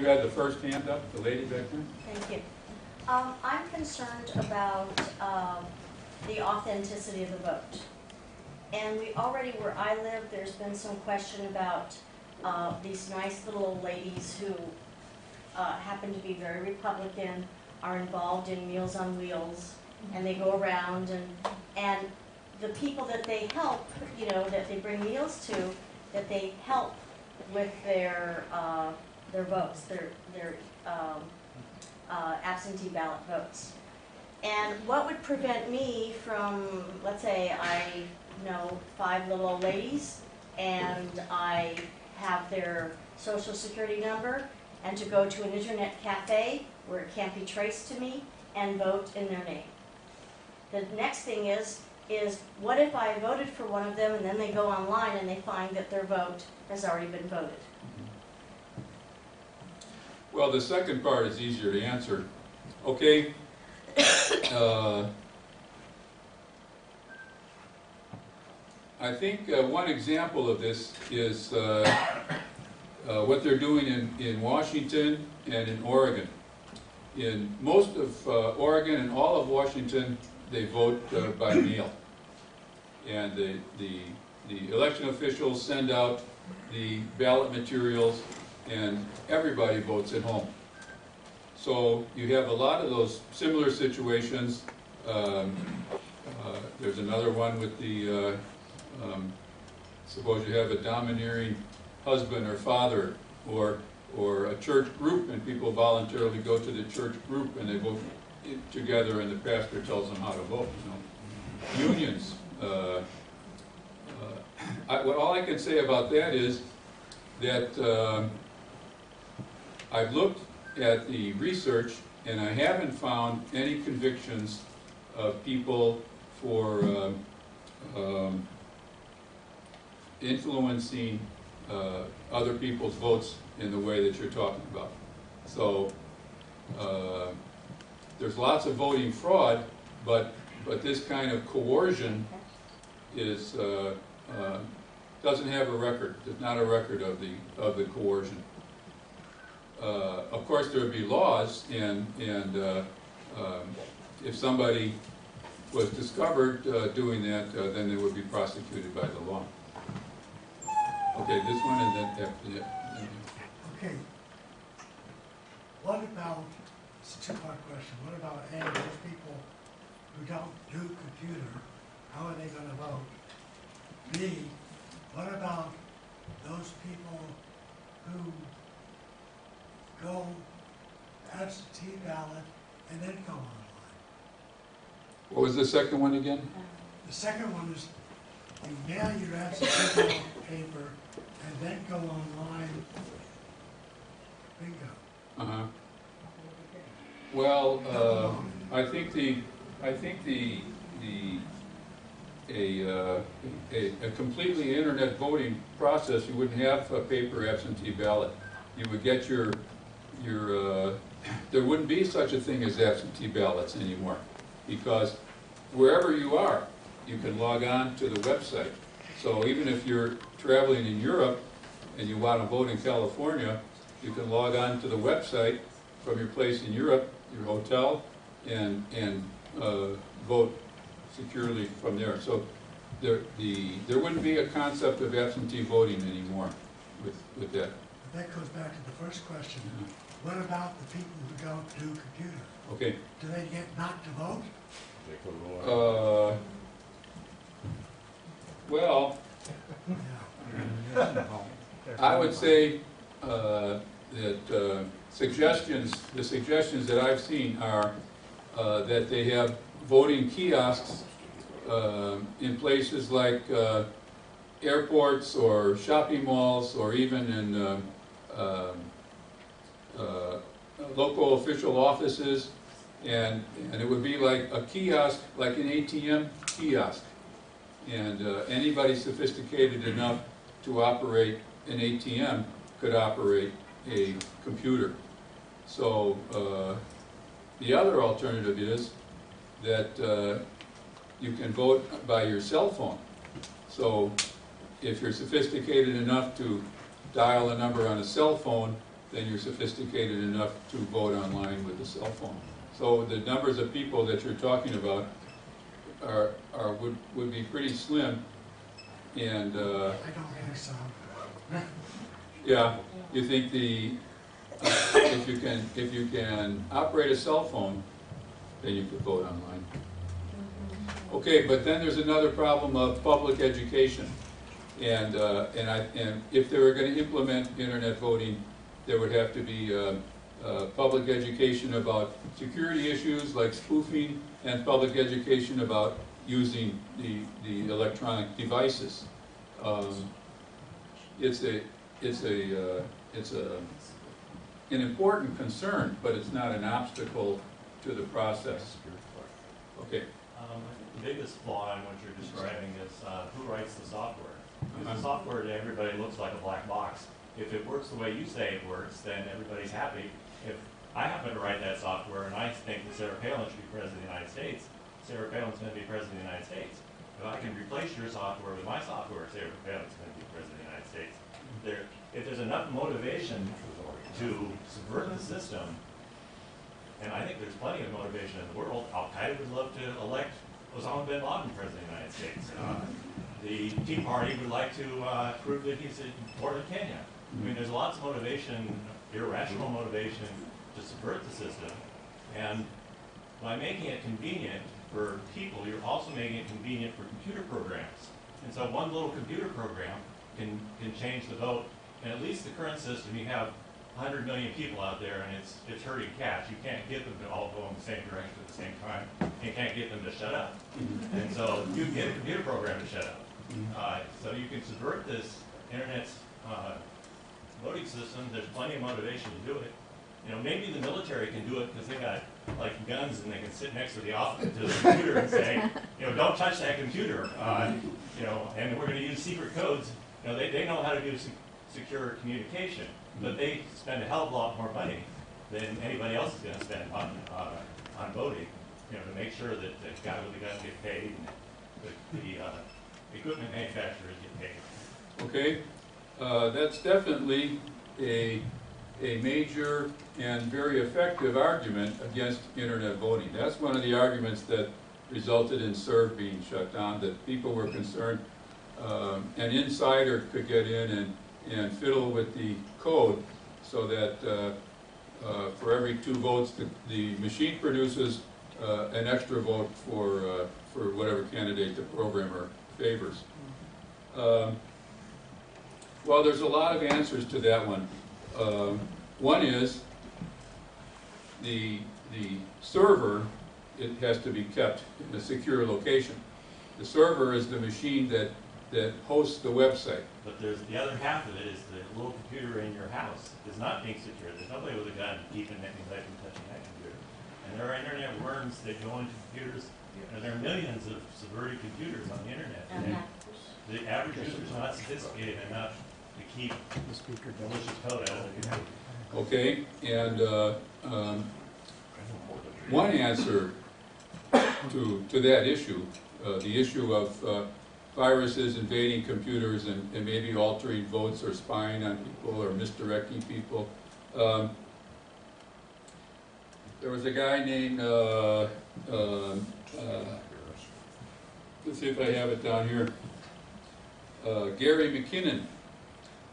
had the first hand up, the lady back there. Thank you. I'm concerned about the authenticity of the vote. And we already, where I live, there's been some question about these nice little old ladies who happen to be very Republican, are involved in Meals on Wheels, and they go around and the people that they help, you know, that they bring meals to, that they help with their votes, their absentee ballot votes. And what would prevent me from, let's say I know 5 little old ladies and I have their social security number, and to go to an internet cafe where it can't be traced to me and vote in their name. The next thing is what if I voted for one of them and then they go online and they find that their vote has already been voted? Well, the second part is easier to answer. Okay. I think one example of this is what they're doing in Washington and in Oregon. In most of Oregon and all of Washington, they vote by mail. And the election officials send out the ballot materials and everybody votes at home. So you have a lot of those similar situations. There's another one with the, suppose you have a domineering husband or father or a church group and people voluntarily go to the church group and they vote together and the pastor tells them how to vote. You know? Unions. All I can say about that is that I've looked at the research and I haven't found any convictions of people for influencing other people's votes in the way that you're talking about. So there's lots of voting fraud, but this kind of coercion is doesn't have a record. There's not a record of the coercion. Of course, there would be laws, and if somebody was discovered doing that, then they would be prosecuted by the law. Okay, this one and then after that. Okay. What about, it's a two-part question, what about A, those people who don't do computer, how are they going to vote? B, what about those people who go absentee ballot and then go online? What was the second one again? The second one is you mail your absentee ballot paper and then go online. Bingo. Uh-huh. Well, I think a completely internet voting process, you wouldn't have a paper absentee ballot. You would get your there wouldn't be such a thing as absentee ballots anymore, because wherever you are, you can log on to the website. So even if you're traveling in Europe and you want to vote in California, you can log on to the website from your place in Europe, your hotel, and vote securely from there. So there wouldn't be a concept of absentee voting anymore with that. That goes back to the first question. What about the people who don't do computer? Okay. Do they get not to vote? Well, Yeah. I would say that the suggestions that I've seen are that they have voting kiosks in places like airports or shopping malls or even in local official offices, and it would be like a kiosk, like an ATM kiosk. And anybody sophisticated enough to operate an ATM could operate a computer. So the other alternative is that you can vote by your cell phone. So if you're sophisticated enough to dial a number on a cell phone then you're sophisticated enough to vote online with a cell phone. So the numbers of people that you're talking about would be pretty slim, and I don't think so. yeah, you think if you can operate a cell phone, then you could vote online. Okay, but then there's another problem of public education, and if they were going to implement internet voting, there would have to be public education about security issues like spoofing, and public education about using the electronic devices. It's an important concern, but it's not an obstacle to the process. Okay. I think the biggest flaw in what you're describing is who writes the software. Because the software to everybody looks like a black box. If it works the way you say it works, then everybody's happy. If I happen to write that software and I think that Sarah Palin should be President of the United States, Sarah Palin's going to be President of the United States. If I can replace your software with my software, Sarah Palin's going to be President of the United States. If there's enough motivation to subvert the system, and I think there's plenty of motivation in the world. Al-Qaeda would love to elect Osama bin Laden President of the United States. The Tea Party would like to prove that he's important in Kenya. I mean, there's lots of motivation, irrational motivation to subvert the system. And by making it convenient for people, you're also making it convenient for computer programs. And so one little computer program can change the vote. And at least the current system, you have 100 million people out there, and it's herding cats. You can't get them to all go in the same direction at the same time. You can't get them to shut up. And so you can get a computer program to shut up. So you can subvert this internet's voting system. There's plenty of motivation to do it. You know, maybe the military can do it because they got like guns and they can sit next to the computer and say, you know, don't touch that computer. You know, and we're going to use secret codes. You know, they know how to do secure communication. But they spend a hell of a lot more money than anybody else is going to spend on voting, you know, to make sure that the guy with the gun get paid and the equipment manufacturers get paid. Okay, that's definitely a major and very effective argument against internet voting. That's one of the arguments that resulted in CERV being shut down, that people were concerned an insider could get in and fiddle with the code so that for every 2 votes the machine produces an extra vote for whatever candidate the programmer favors. Well, there's a lot of answers to that one. One is the server, it has to be kept in a secure location. The server is the machine that hosts the website. But there's the other half of it is the little computer in your house is not being secure. There's nobody with a gun keeping anybody from touching that computer. And there are internet worms that go into computers. And there are millions of subverted computers on the internet. And the average user is not sophisticated enough to keep malicious code out of the computer. Okay, and one answer to that issue, the issue of viruses invading computers and maybe altering votes or spying on people or misdirecting people. There was a guy named, let's see if I have it down here, Gary McKinnon.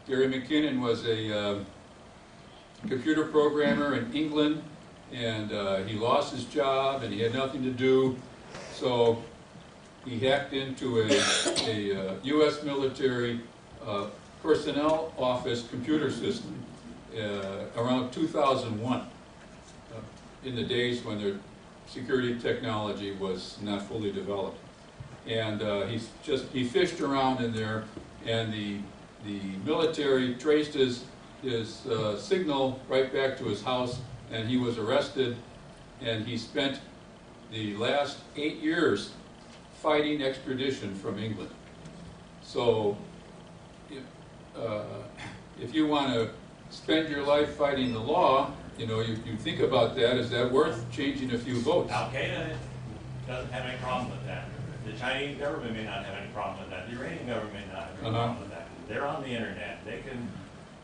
Gary McKinnon was a computer programmer in England, and he lost his job and he had nothing to do, so he hacked into a U.S. military personnel office computer system around 2001, in the days when their security technology was not fully developed. And he fished around in there, and the military traced his signal right back to his house, and he was arrested, and he spent the last 8 years fighting extradition from England. So if you want to spend your life fighting the law, you know, you think about that. Is that worth changing a few votes? Al-Qaeda doesn't have any problem with that. The Chinese government may not have any problem with that. The Iranian government may not have any problem with that. They're on the internet. They can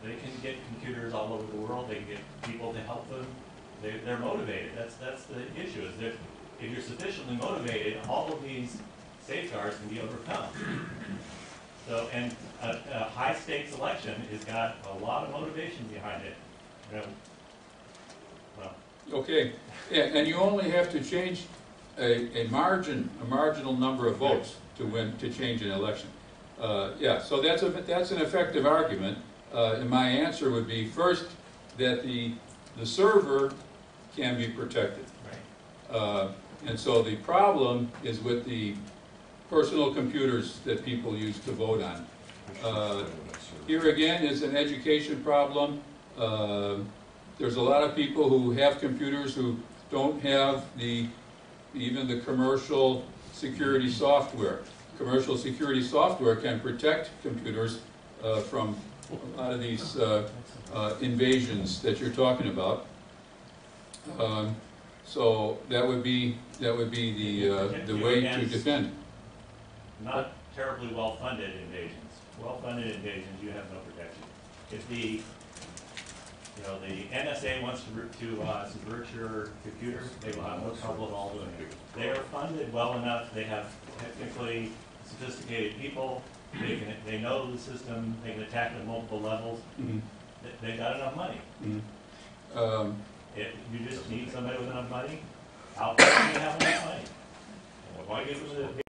They can get computers all over the world, they can get people to help them, they're motivated. That's the issue, is that if you're sufficiently motivated, all of these safeguards can be overcome. So, and a high stakes election has got a lot of motivation behind it. You know, well, Okay, yeah, and you only have to change a marginal number of votes to win, to change an election. Yeah, so that's an effective argument. And my answer would be, first, that the server can be protected. right. And so the problem is with the personal computers that people use to vote on. Here again is an education problem. There's a lot of people who have computers who don't have even the commercial security software. Commercial security software can protect computers from a lot of these invasions that you're talking about. So that would be the way to defend. Not terribly well-funded invasions. Well-funded invasions, you have no protection. If the NSA wants to subvert your computer, they will have no trouble at all doing it. They are funded well enough. They have technically sophisticated people. They know the system. They can attack at multiple levels. Mm-hmm. They've got enough money. Mm-hmm. You just need somebody with enough money. Out there, you have enough money. Why give them the